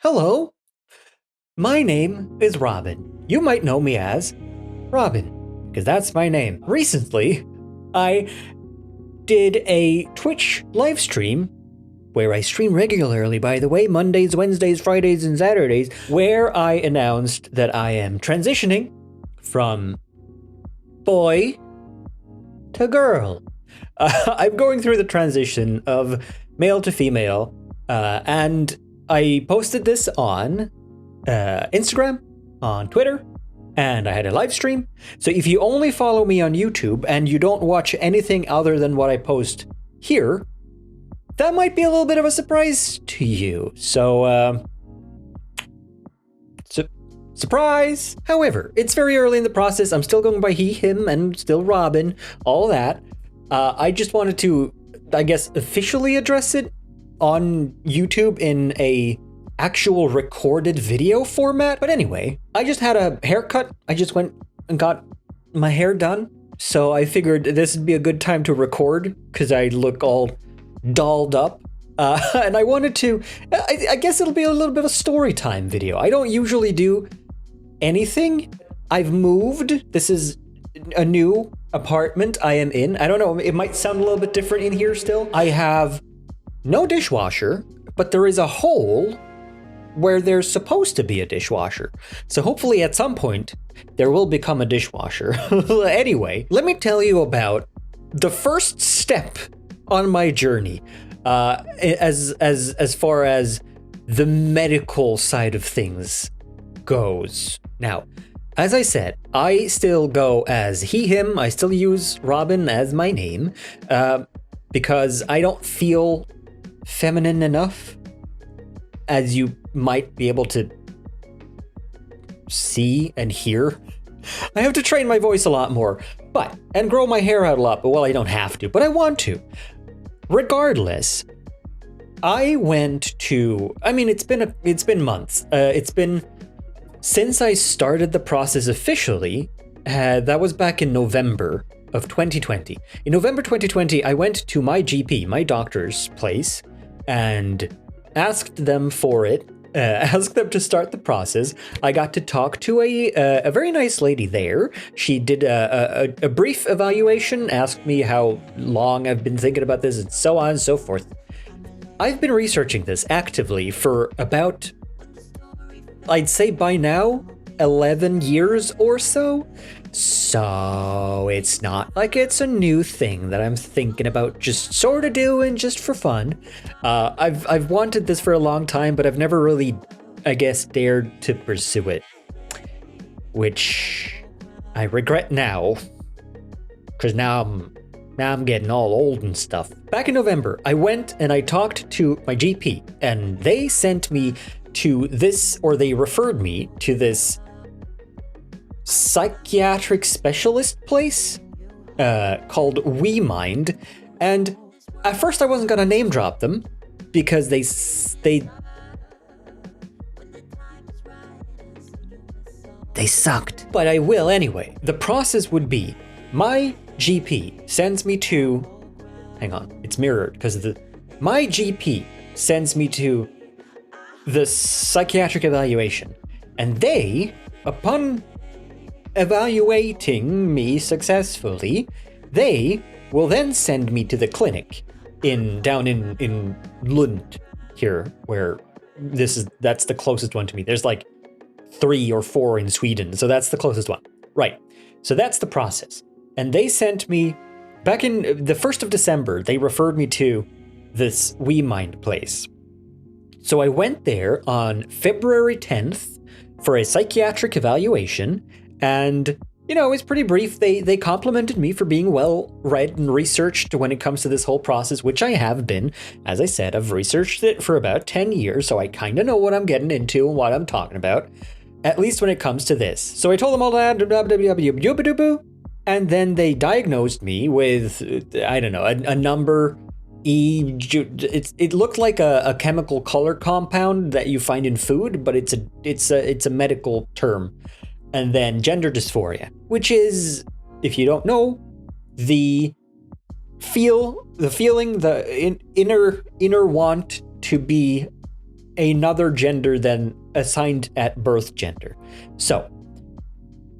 Hello, my name is Robin. You might know me as Robin, because that's my name. Recently, I did a Twitch live stream, where I stream regularly, by the way, Mondays, Wednesdays, Fridays, and Saturdays, where I announced that I am transitioning from boy to girl. I'm going through the transition of male to female, and I posted this on Instagram, on Twitter, and I had a live stream. So if you only follow me on YouTube and you don't watch anything other than what I post here, that might be a little bit of a surprise to you. So, surprise! However, it's very early in the process. I'm still going by he, him, and still Robin, all that. I just wanted to, I guess, officially address it on YouTube in a actual recorded video format. But anyway, I just had a haircut. I just went and got my hair done. So I figured this would be a good time to record because I look all dolled up. And I wanted to, I guess it'll be a little bit of a story time video. I don't usually do anything. I've moved. This is a new apartment I am in. I don't know, it might sound a little bit different in here still. I have no dishwasher, but there is a hole where there's supposed to be a dishwasher. So hopefully at some point there will become a dishwasher. Anyway, let me tell you about the first step on my journey as far as the medical side of things goes. Now, as I said, I still go as he, him. I still use Robin as my name because I don't feel feminine enough, as you might be able to see and hear. I have to train my voice a lot more, and grow my hair out a lot, but well, I don't have to, but I want to. Regardless, I went to, it's been months. It's been since I started the process officially. That was back in November of 2020. In November 2020, I went to my GP, my doctor's place, and asked them for it, asked them to start the process. I got to talk to a very nice lady there. She did a brief evaluation, asked me how long I've been thinking about this, and so on and so forth. I've been researching this actively for about, I'd say by now, 11 years or so. So it's not like it's a new thing that I'm thinking about just sort of doing just for fun. I've wanted this for a long time, but I've never really, I guess, dared to pursue it, which I regret now, because now I'm getting all old and stuff. Back in November, I went and I talked to my GP, and they sent me to this, or they referred me to this psychiatric specialist place called WeMind. And at first I wasn't gonna name drop them because they sucked, but I will anyway. The process would be my GP sends me to, hang on, it's mirrored because my GP sends me to the psychiatric evaluation, and they, upon evaluating me successfully, they will then send me to the clinic down in Lund here, where that's the closest one to me. There's like 3 or 4 in Sweden, so that's the closest one. Right. So that's the process. And they sent me back in the 1st of December, they referred me to this WeMind place. So I went there on February 10th for a psychiatric evaluation, and it was pretty brief. They complimented me for being well read and researched when it comes to this whole process, which I have been. As I said, I've researched it for about 10 years, so I kind of know what I'm getting into and what I'm talking about, at least when it comes to this. So I told them all that, and then they diagnosed me with, I don't know, a number. It looked like a chemical color compound that you find in food, but it's a medical term. And then gender dysphoria, which is, if you don't know, the feeling, the inner want to be another gender than assigned at birth gender. So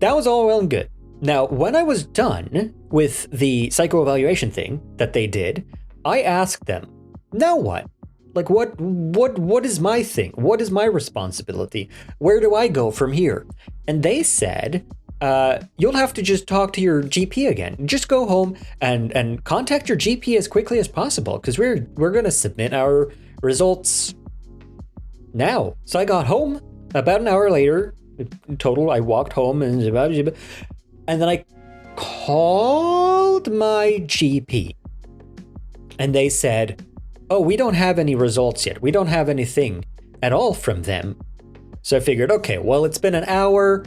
that was all well and good. Now, when I was done with the psychoevaluation thing that they did, I asked them, now what? Like, what is my thing? What is my responsibility? Where do I go from here? And they said, you'll have to just talk to your GP again. Just go home and contact your GP as quickly as possible, because we're going to submit our results now. So I got home about an hour later. In total, I walked home and then I called my GP. And they said, oh, we don't have any results yet. We don't have anything at all from them. So I figured, okay, well, it's been an hour.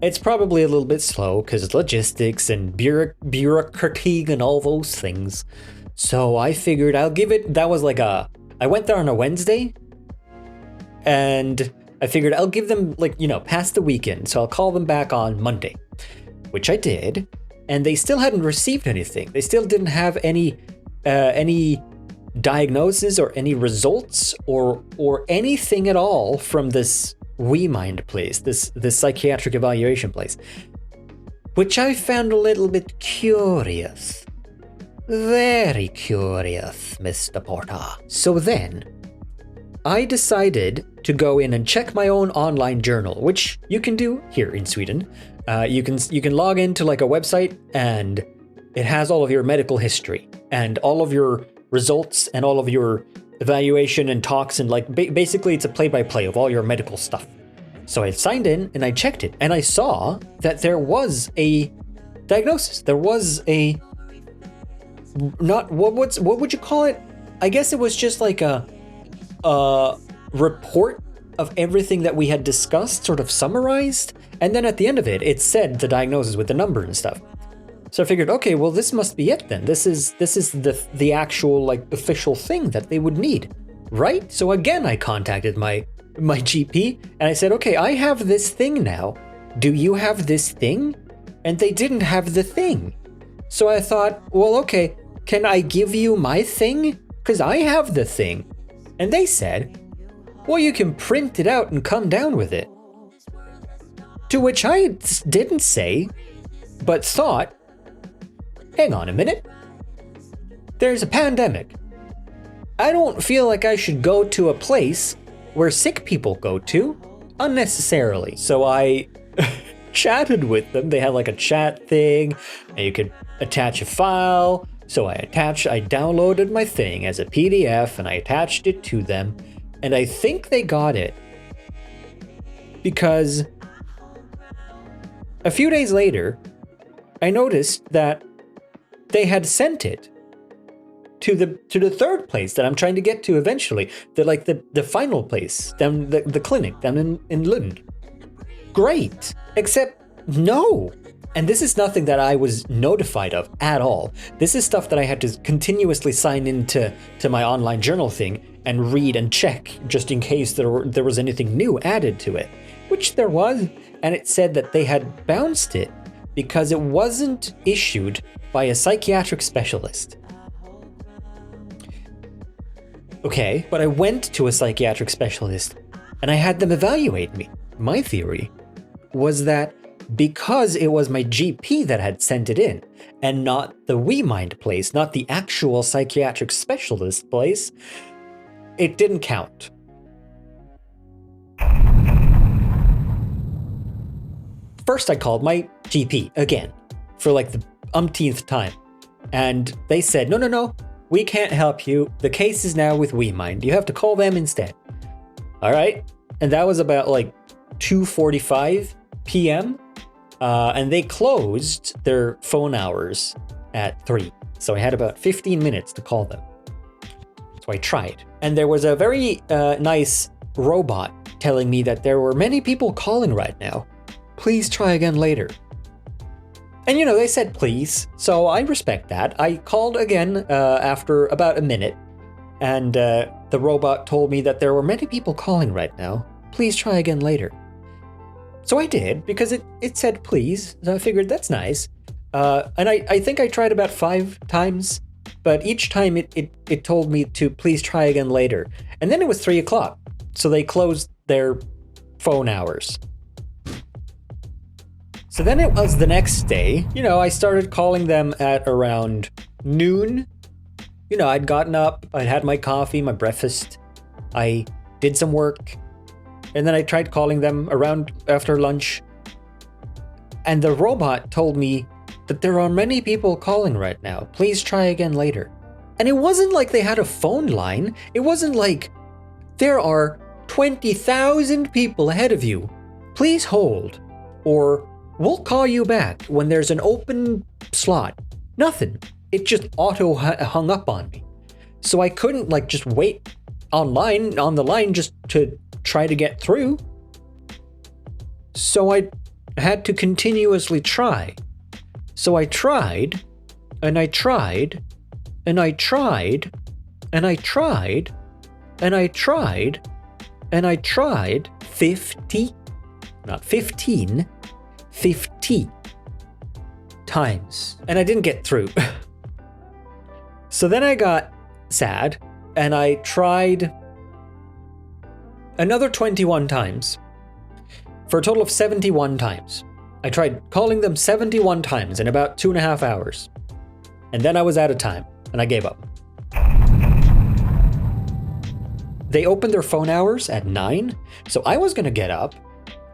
It's probably a little bit slow because it's logistics and bureaucracy and all those things. So I figured I'll give it, I went there on a Wednesday and I figured I'll give them past the weekend. So I'll call them back on Monday, which I did. And they still hadn't received anything. They still didn't have any diagnosis or any results or anything at all from this WeMind place, this psychiatric evaluation place, which I found a little bit curious. Very curious, Mr. Porter. So then, I decided to go in and check my own online journal, which you can do here in Sweden. You can log into like a website and it has all of your medical history and all of your results and all of your evaluation and talks and basically it's a play-by-play of all your medical stuff. So I signed in and I checked it and I saw that there was a diagnosis. There was a what would you call it? I guess it was just like a report of everything that we had discussed, sort of summarized, and then at the end of it, it said the diagnosis with the number and stuff. So I figured, okay, well, this must be it then. This is the actual official thing that they would need, right? So again, I contacted my GP and I said, okay, I have this thing now. Do you have this thing? And they didn't have the thing. So I thought, well, okay, can I give you my thing? Because I have the thing. And they said, well, you can print it out and come down with it. To which I didn't say, but thought, hang on a minute. There's a pandemic. I don't feel like I should go to a place where sick people go to unnecessarily. So I chatted with them. They had like a chat thing and you could attach a file. So I downloaded my thing as a PDF and I attached it to them. And I think they got it because a few days later, I noticed that they had sent it to the third place that I'm trying to get to eventually, the final place, down the clinic down in Lund. Great, except no. And this is nothing that I was notified of at all. This is stuff that I had to continuously sign into my online journal thing and read and check just in case there was anything new added to it, which there was. And it said that they had bounced it because it wasn't issued by a psychiatric specialist. Okay, but I went to a psychiatric specialist and I had them evaluate me. My theory was that because it was my GP that had sent it in and not the WeMind place, not the actual psychiatric specialist place, it didn't count. First, I called my GP again for the umpteenth time. And they said, no, we can't help you. The case is now with WeMind. You have to call them instead. All right. And that was about 2:45 p.m. And they closed their phone hours at 3. So I had about 15 minutes to call them. So I tried. And there was a very nice robot telling me that there were many people calling right now. Please try again later. And they said please, so I respect that. I called again after about a minute, and the robot told me that there were many people calling right now. Please try again later. So I did, because it said please, so I figured that's nice. And I think I tried about 5 times, but each time it told me to please try again later. And then it was 3 o'clock. so they closed their phone hours. So then it was the next day, I started calling them at around noon. I'd gotten up, I'd had my coffee, my breakfast, I did some work, and then I tried calling them around after lunch. And the robot told me that there are many people calling right now. Please try again later. And it wasn't like they had a phone line. It wasn't like, there are 20,000 people ahead of you. Please hold. Or, we'll call you back when there's an open slot. Nothing. It just auto hung up on me. So I couldn't just wait on the line just to try to get through. So I had to continuously try. So I tried, and I tried, and I tried, and I tried, and I tried, and I tried 50 times. And I didn't get through. So then I got sad, and I tried another 21 times, for a total of 71 times. I tried calling them 71 times in about 2.5 hours. And then I was out of time, and I gave up. They opened their phone hours at 9, so I was gonna get up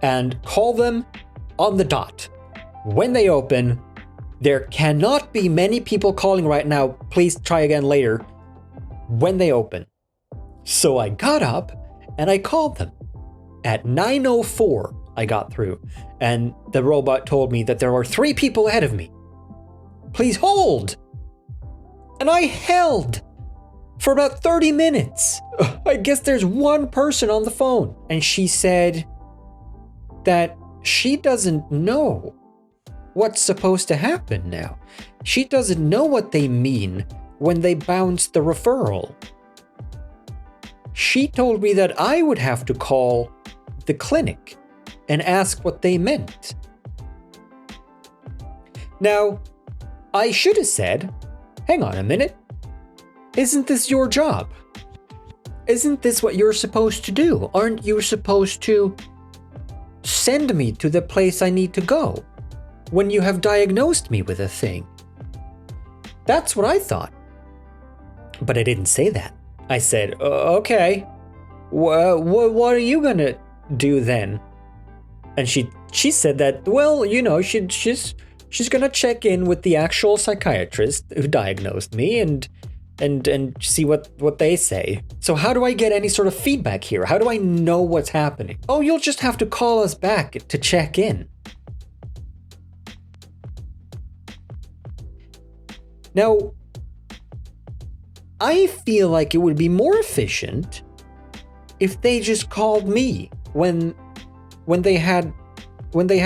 and call them on the dot. When they open, there cannot be many people calling right now, please try again later, when they open. So I got up and I called them. At 9:04, I got through, and the robot told me that there were 3 people ahead of me. Please hold! And I held for about 30 minutes. I guess there's one person on the phone. And she said that she doesn't know what's supposed to happen now. She doesn't know what they mean when they bounce the referral. She told me that I would have to call the clinic and ask what they meant. Now, I should have said, hang on a minute. Isn't this your job? Isn't this what you're supposed to do? Aren't you supposed to send me to the place I need to go when you have diagnosed me with a thing? That's what I thought. But I didn't say that. I said, okay, what are you gonna do then? And she said that, well, she's gonna check in with the actual psychiatrist who diagnosed me and see what they say. So how do I get any sort of feedback here? How do I know what's happening? Oh, you'll just have to call us back to check in. Now, I feel like it would be more efficient if they just called me when they had.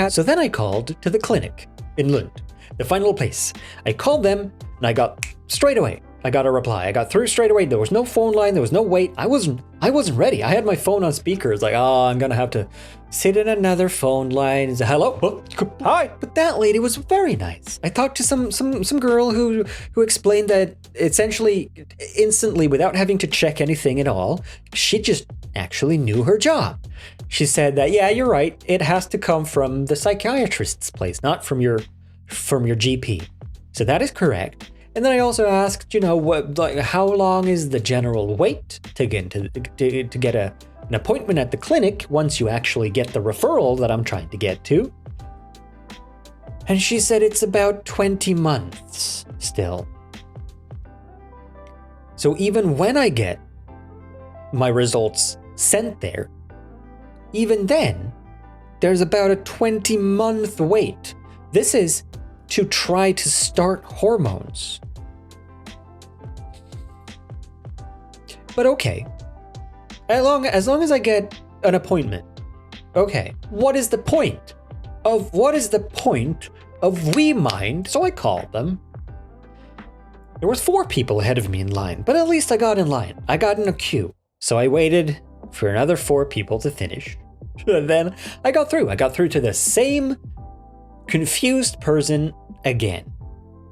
So then I called to the clinic in Lund, the final place. I called them and I got straight away. I got a reply. I got through straight away. There was no phone line. There was no wait. I wasn't ready. I had my phone on speaker. It's like, oh, I'm gonna have to sit in another phone line and say hello. Oh, hi. But that lady was very nice. I talked to some girl who explained that essentially instantly, without having to check anything at all, she just actually knew her job. She said that, yeah, you're right. It has to come from the psychiatrist's place, not from your GP. So that is correct. And then I also asked, how long is the general wait to get an appointment at the clinic once you actually get the referral that I'm trying to get to? And she said it's about 20 months still. So even when I get my results sent there, even then, there's about a 20-month wait. This is to try to start hormones. But okay, as long as I get an appointment, okay, what is the point of WeMind? So I called them. There was 4 people ahead of me in line, but at least I got in line. I got in a queue. So I waited for another 4 people to finish. And then I got through. I got through to the same confused person again.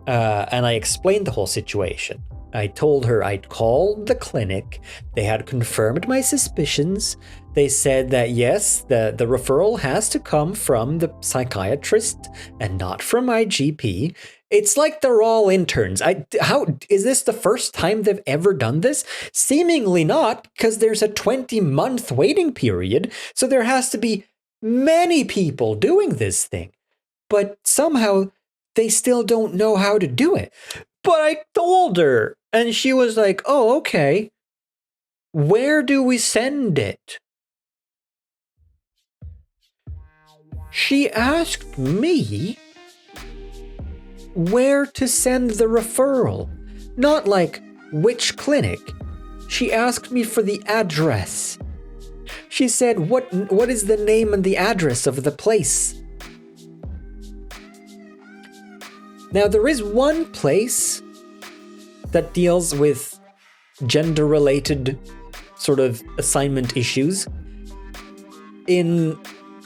And I explained the whole situation. I told her I'd called the clinic. They had confirmed my suspicions. They said that yes, the referral has to come from the psychiatrist and not from my GP. It's like they're all interns. How is this the first time they've ever done this? Seemingly not, because there's a 20-month waiting period, so there has to be many people doing this thing. But somehow they still don't know how to do it. But I told her, and she was like, "Oh, okay. Where do we send it?" She asked me where to send the referral, not like which clinic. She asked me for the address. She said, what is the name and the address of the place? Now, there is one place that deals with gender-related sort of assignment issues in,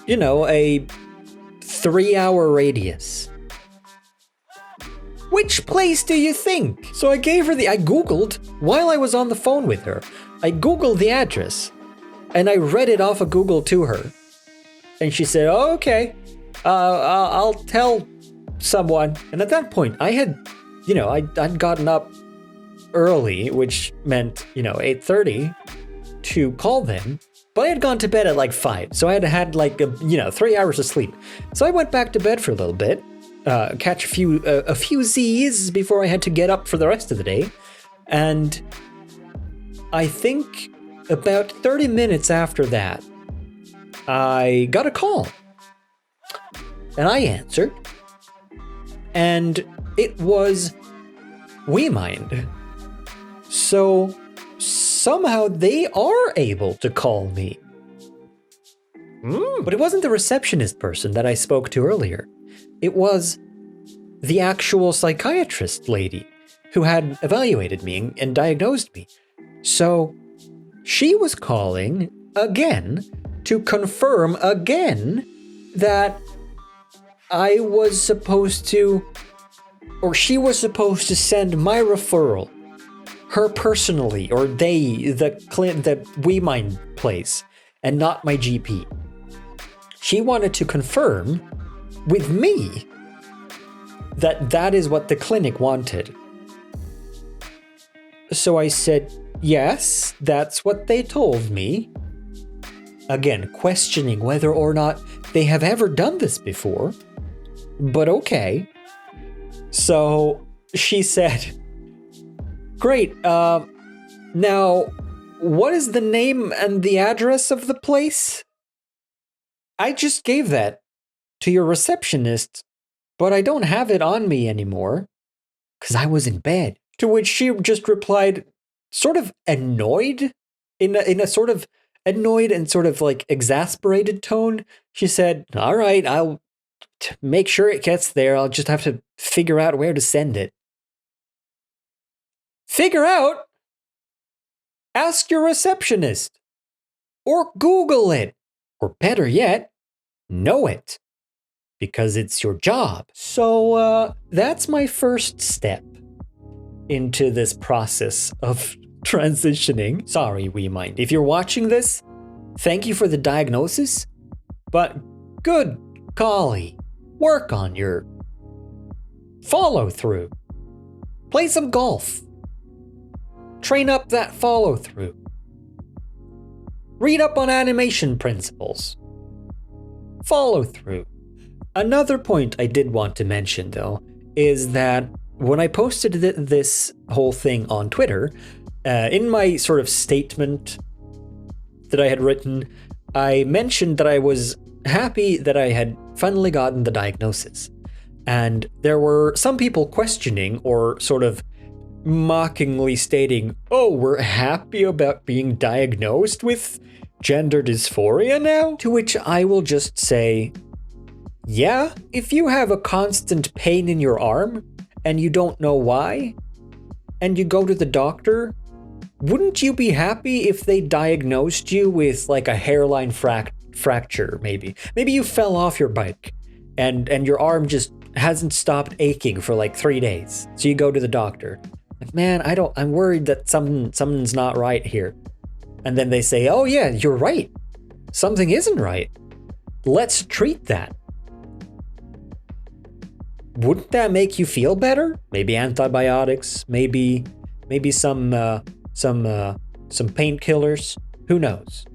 a 3-hour radius. Which place do you think? So I gave her I Googled, while I was on the phone with her, I Googled the address, and I read it off of Google to her. And she said, "Oh, okay, I'll tell someone." And at that point, I had, I'd gotten up early, which meant, 8:30 to call them. But I had gone to bed at like 5, so I had 3 hours of sleep. So I went back to bed for a little bit, catch a few Z's before I had to get up for the rest of the day. And I think about 30 minutes after that, I got a call. And I answered. And it was WeMind. So somehow they are able to call me. But it wasn't the receptionist person that I spoke to earlier. It was the actual psychiatrist lady who had evaluated me and diagnosed me. So she was calling again to confirm again that I was supposed to, or she was supposed to send my referral, her personally, or the WeMind place, and not my GP. She wanted to confirm with me that is what the clinic wanted. So I said, yes, that's what they told me. Again, questioning whether or not they have ever done this before. But okay. So she said, great, now, what is the name and the address of the place? I just gave that to your receptionist, but I don't have it on me anymore, because I was in bed. To which she just replied, sort of annoyed, in a sort of annoyed and sort of like exasperated tone. She said, all right, I'll make sure it gets there. I'll just have to figure out where to send it. Figure out? Ask your receptionist. Or Google it. Or better yet, know it. Because it's your job. So that's my first step into this process of transitioning. Sorry, WeMind. If you're watching this, thank you for the diagnosis. But good golly, work on your follow through. Play some golf. Train up that follow through. Read up on animation principles. Follow through. Another point I did want to mention, though, is that when I posted this whole thing on Twitter, in my sort of statement that I had written, I mentioned that I was happy that I had finally gotten the diagnosis. And there were some people questioning or sort of mockingly stating, oh, we're happy about being diagnosed with gender dysphoria now? To which I will just say, yeah, if you have a constant pain in your arm and you don't know why, and you go to the doctor, wouldn't you be happy if they diagnosed you with like a hairline fracture, maybe? Maybe you fell off your bike and your arm just hasn't stopped aching for like 3 days. So you go to the doctor. Like, man, I'm worried that something's not right here. And then they say, oh yeah, you're right. Something isn't right. Let's treat that. Wouldn't that make you feel better? Maybe antibiotics, maybe some painkillers, who knows?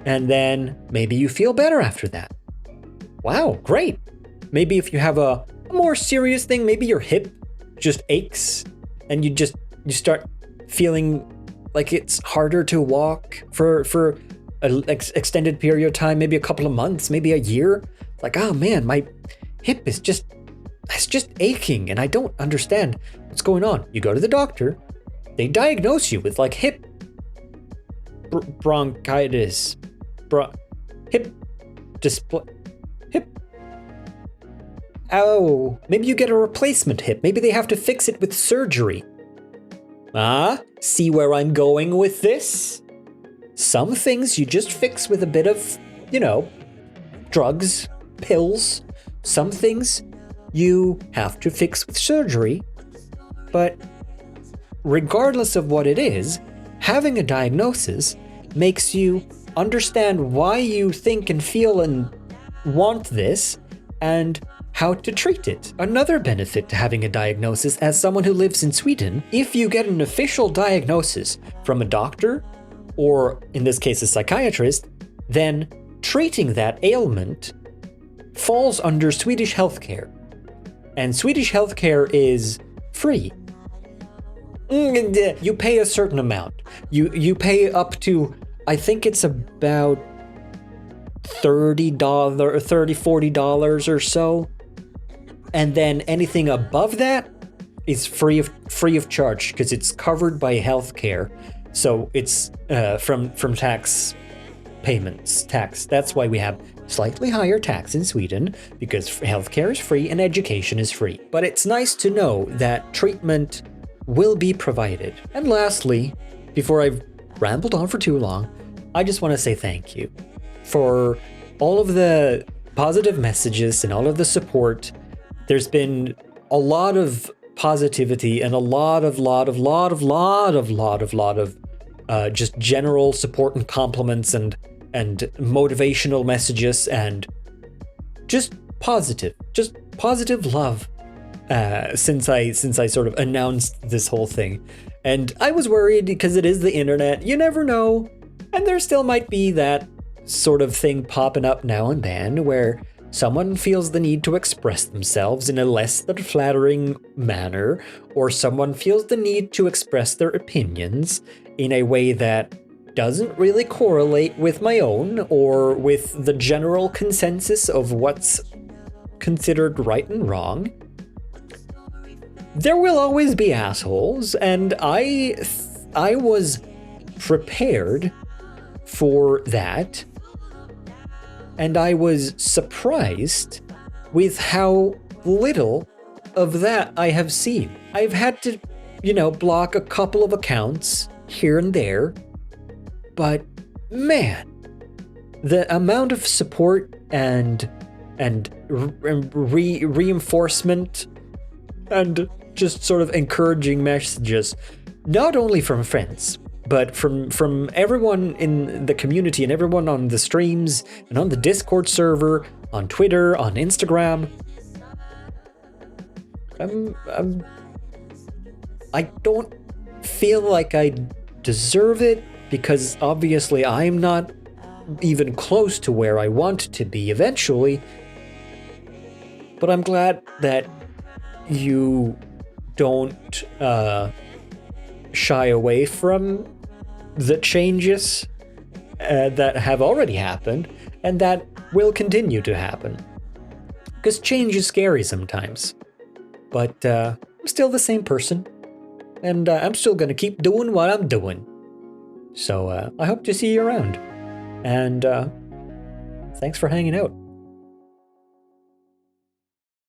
And then maybe you feel better after that. Wow, great. Maybe if you have a more serious thing, maybe your hip just aches and you start feeling like it's harder to walk for an extended period of time, maybe a couple of months, maybe a year. Like, oh man, my hip is just aching and I don't understand what's going on. You go to the doctor, they diagnose you with like hip bronchitis, hip display, hip. Oh, maybe you get a replacement hip. Maybe they have to fix it with surgery. See where I'm going with this? Some things you just fix with a bit of, drugs, pills. Some things you have to fix with surgery. But regardless of what it is, having a diagnosis makes you understand why you think and feel and want this and how to treat it. Another benefit to having a diagnosis as someone who lives in Sweden, if you get an official diagnosis from a doctor, or in this case a psychiatrist, then treating that ailment falls under Swedish healthcare. And Swedish healthcare is free. You pay a certain amount. You pay up to, I think it's about $30 or $40 or so. And then anything above that is free of charge because it's covered by healthcare. So it's from tax payments. That's why we have slightly higher tax in Sweden, because healthcare is free and education is free. But it's nice to know that treatment will be provided. And lastly, before I've rambled on for too long, I just want to say thank you for all of the positive messages and all of the support. There's been a lot of positivity and a lot of just general support and compliments and motivational messages and just positive love since I sort of announced this whole thing. And I was worried because it is the internet, you never know, and there still might be that sort of thing popping up now and then where someone feels the need to express themselves in a less than flattering manner, or someone feels the need to express their opinions in a way that doesn't really correlate with my own or with the general consensus of what's considered right and wrong. There will always be assholes, and I was prepared for that. And I was surprised with how little of that I have seen. I've had to, block a couple of accounts here and there, but man, the amount of support and reinforcement and just sort of encouraging messages, not only from friends, but from everyone in the community and everyone on the streams and on the Discord server, on Twitter, on Instagram. I don't feel like I deserve it because obviously I'm not even close to where I want to be eventually. But I'm glad that you don't shy away from the changes that have already happened and that will continue to happen. Because change is scary sometimes. But I'm still the same person. And I'm still going to keep doing what I'm doing. So I hope to see you around. And thanks for hanging out.